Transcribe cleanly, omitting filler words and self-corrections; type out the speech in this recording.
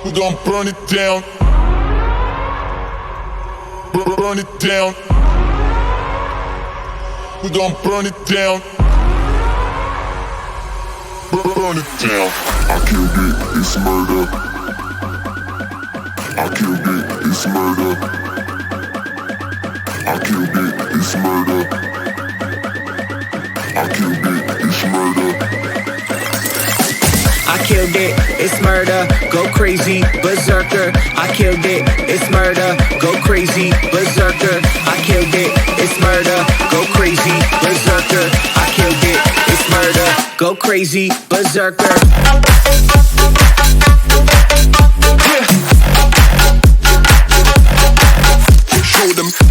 We gon' burn it down. Burn it down. We gon' burn it down. Burn it down. I killed it, it's murder. I killed it, it's murder. I killed it, it's murder. I killed it, it's murder. I killed it, it's murder, go crazy, berserker. I killed it, it's murder, go crazy, berserker. I killed it, it's murder, go crazy, berserker. I killed it, it's murder, go crazy, berserker. Show them.